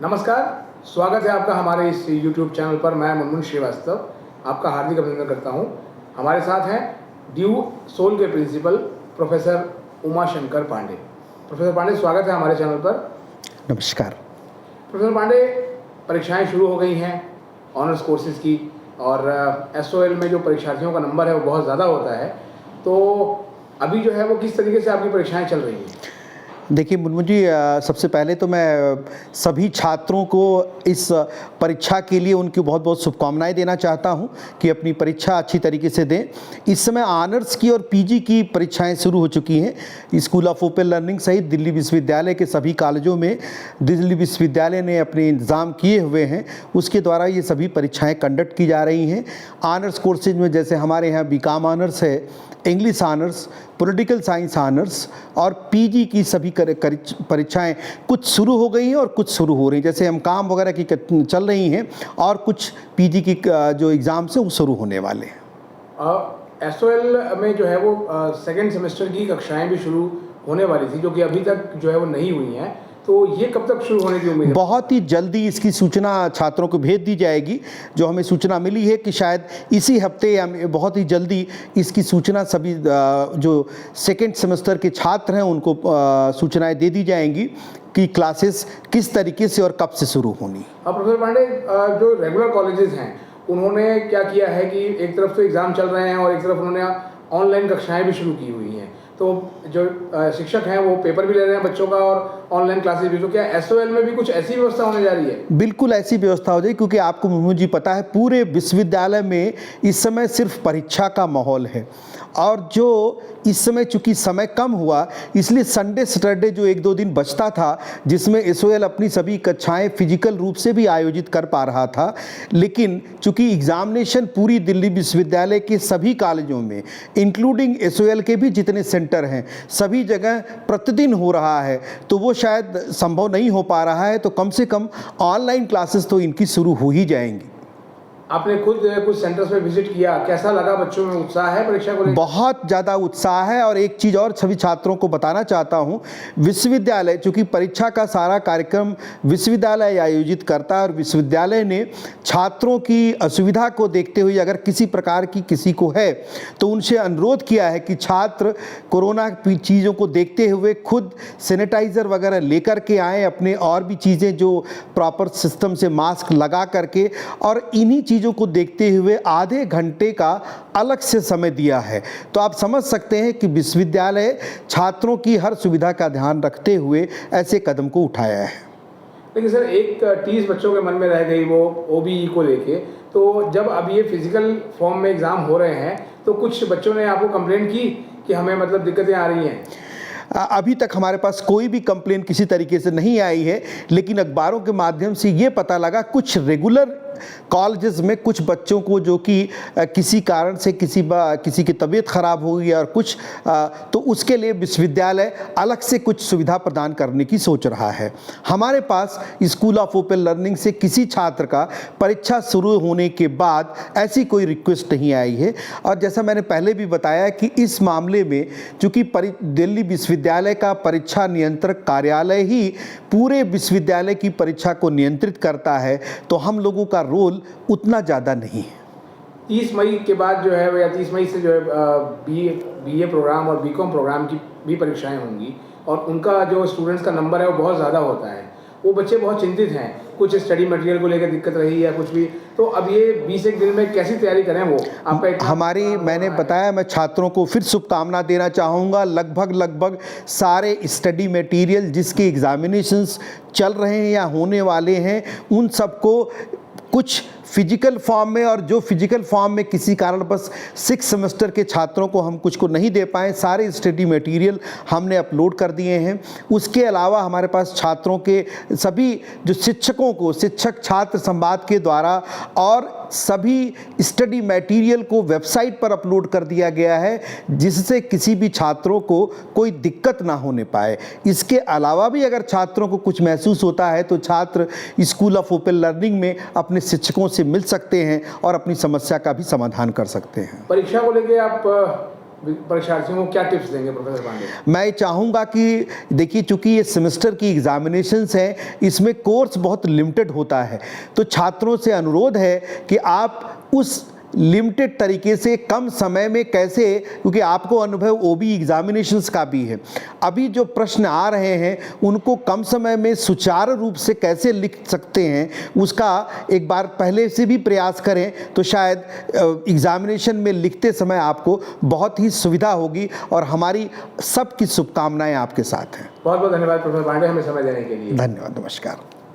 नमस्कार, स्वागत है आपका हमारे इस YouTube चैनल पर। मैं मुनमुन श्रीवास्तव आपका हार्दिक अभिनंदन करता हूं। हमारे साथ हैं ड्यू सोल के principal professor Umashankar Pandey. Professor Pandey, स्वागत है हमारे चैनल पर। नमस्कार। प्रोफेसर पांडे, परीक्षाएं शुरू हो गई हैं ऑनर्स कोर्सेज़ की, और SOL में जो परीक्षार्थियों का नंबर है वो बहुत ज़्यादा होता है। तो अभी जो है वो किस तरीके से आपकी परीक्षाएँ चल रही हैं? देखिए मुनमुन जी, सबसे पहले तो मैं सभी छात्रों को इस परीक्षा के लिए उनकी बहुत बहुत शुभकामनाएं देना चाहता हूं कि अपनी परीक्षा अच्छी तरीके से दें। इस समय ऑनर्स की और PG की परीक्षाएं शुरू हो चुकी हैं। स्कूल ऑफ ओपन लर्निंग सहित दिल्ली विश्वविद्यालय के सभी कॉलेजों में दिल्ली विश्वविद्यालय ने अपने इंतज़ाम किए हुए हैं, उसके द्वारा ये सभी परीक्षाएँ कंडक्ट की जा रही हैं। ऑनर्स कोर्सेज में जैसे हमारे यहाँ BCom ऑनर्स है, English honours, political science honours और PG की सभी परीक्षाएं कुछ शुरू हो गई हैं और कुछ शुरू हो रही हैं। जैसे MCom वगैरह की चल रही हैं और कुछ PG की जो एग्ज़ाम्स हैं वो शुरू होने वाले हैं। SOL में जो है वो सेकेंड सेमेस्टर की कक्षाएं भी शुरू होने वाली थी, जो कि अभी तक जो है वो नहीं हुई हैं। तो ये कब तक शुरू होने की उम्मीद है? बहुत ही जल्दी इसकी सूचना छात्रों को भेज दी जाएगी। जो हमें सूचना मिली है कि शायद इसी हफ्ते या बहुत ही जल्दी इसकी सूचना सभी जो सेकेंड सेमेस्टर के छात्र हैं उनको सूचनाएं दे दी जाएंगी कि क्लासेस किस तरीके से और कब से शुरू होनी। प्रोफेसर पांडे, जो रेगुलर कॉलेजेस हैं उन्होंने क्या किया है कि एक तरफ तो एग्ज़ाम चल रहे हैं और एक तरफ उन्होंने ऑनलाइन कक्षाएँ भी शुरू की हुई हैं। तो जो शिक्षक हैं वो पेपर भी ले रहे हैं बच्चों का और ऑनलाइन क्लासेस भी। तो क्या SOL में भी कुछ ऐसी व्यवस्था होने जा रही है? बिल्कुल ऐसी व्यवस्था हो जाएगी, क्योंकि आपको मुनमुन जी पता है पूरे विश्वविद्यालय में इस समय सिर्फ परीक्षा का माहौल है। और जो इस समय चूंकि समय कम हुआ, इसलिए संडे सैटरडे जो 1-2 दिन बचता था जिसमें SOL अपनी सभी कक्षाएं फिजिकल रूप से भी आयोजित कर पा रहा था, लेकिन चूंकि एग्जामिनेशन पूरी दिल्ली विश्वविद्यालय के सभी कॉलेजों में इंक्लूडिंग SOL के भी जितने सेंटर हैं सभी जगह प्रतिदिन हो रहा है, तो वो शायद संभव नहीं हो पा रहा है। तो कम से कम ऑनलाइन क्लासेस तो इनकी शुरू हो ही जाएंगी। आपने खुद कुछ सेंटर्स में विजिट किया, कैसा लगा? बच्चों में उत्साह है परीक्षा को लेकर? बहुत ज़्यादा उत्साह है। और एक चीज़ और सभी छात्रों को बताना चाहता हूँ, विश्वविद्यालय चूँकि परीक्षा का सारा कार्यक्रम विश्वविद्यालय आयोजित करता है और विश्वविद्यालय ने छात्रों की असुविधा को देखते हुए अगर किसी प्रकार की किसी को है तो उनसे अनुरोध किया है कि छात्र कोरोना की चीज़ों को देखते हुए खुद सैनिटाइज़र वगैरह लेकर के आएँ, अपने और भी चीज़ें जो प्रॉपर सिस्टम से मास्क लगा करके, और इन्हीं चीज़ों को देखते हुए आधे घंटे का अलग से समय दिया है। तो आप समझ सकते हैं कि विश्वविद्यालय छात्रों की हर सुविधा का ध्यान रखते हुए ऐसे कदम को उठाया है। लेकिन सर, एक टीस बच्चों के मन में रह गई वो OBE को लेके। तो जब अब ये फिजिकल फॉर्म में एग्ज़ाम हो रहे हैं तो कुछ बच्चों ने आपको कंप्लेंट की कि हमें मतलब दिक्कतें आ रही हैं? अभी तक हमारे पास कोई भी कंप्लेन किसी तरीके से नहीं आई है, लेकिन अखबारों के माध्यम से ये पता लगा कुछ रेगुलर कॉलेजेस में कुछ बच्चों को जो कि किसी कारण से किसी की तबीयत ख़राब हो गई और कुछ तो उसके लिए विश्वविद्यालय अलग से कुछ सुविधा प्रदान करने की सोच रहा है। हमारे पास स्कूल ऑफ ओपन लर्निंग से किसी छात्र का परीक्षा शुरू होने के बाद ऐसी कोई रिक्वेस्ट नहीं आई है। और जैसा मैंने पहले भी बताया कि इस मामले में चूँकि दिल्ली विश्वविद्यालय का परीक्षा नियंत्रक कार्यालय ही पूरे विश्वविद्यालय की परीक्षा को नियंत्रित करता है, तो हम लोगों का रोल उतना ज़्यादा नहीं है। 30 मई के बाद जो है या 30 मई से जो है BA प्रोग्राम और BCom प्रोग्राम की भी परीक्षाएं होंगी, और उनका जो स्टूडेंट्स का नंबर है वो बहुत ज़्यादा होता है। वो बच्चे बहुत चिंतित हैं, कुछ स्टडी मटेरियल को लेकर दिक्कत रही या कुछ भी। तो अब ये 20 दिन में कैसी तैयारी करें वो आपका मैंने बताया, मैं छात्रों को फिर शुभकामना देना चाहूँगा। लगभग सारे स्टडी मटेरियल जिसके एग्जामिनेशंस चल रहे हैं या होने वाले हैं उन सबको कुछ फिजिकल फॉर्म में, और जो फिजिकल फॉर्म में किसी कारणवश 6 सेमेस्टर के छात्रों को हम कुछ को नहीं दे पाए, सारे स्टडी मटेरियल हमने अपलोड कर दिए हैं। उसके अलावा हमारे पास छात्रों के सभी जो शिक्षकों को शिक्षक छात्र संवाद के द्वारा और सभी स्टडी मटेरियल को वेबसाइट पर अपलोड कर दिया गया है, जिससे किसी भी छात्रों को कोई दिक्कत ना होने पाए। इसके अलावा भी अगर छात्रों को कुछ महसूस होता है तो छात्र स्कूल ऑफ ओपन लर्निंग में अपने शिक्षकों से मिल सकते हैं और अपनी समस्या का भी समाधान कर सकते हैं। परीक्षा को लेके आप परीक्षार्थियों को क्या टिप्स देंगे प्रोफेसर पांडे? मैं चाहूँगा कि देखिए, चूंकि ये सेमेस्टर की एग्जामिनेशंस हैं, इसमें कोर्स बहुत लिमिटेड होता है, तो छात्रों से अनुरोध है कि आप उस लिमिटेड तरीके से कम समय में कैसे, क्योंकि आपको अनुभव ओबी एग्जामिनेशंस का भी है, अभी जो प्रश्न आ रहे हैं उनको कम समय में सुचारू रूप से कैसे लिख सकते हैं, उसका एक बार पहले से भी प्रयास करें तो शायद एग्जामिनेशन में लिखते समय आपको बहुत ही सुविधा होगी। और हमारी सबकी शुभकामनाएं आपके साथ हैं। बहुत बहुत धन्यवाद प्रोफेसर पांडे हमें समय देने के लिए। धन्यवाद, नमस्कार।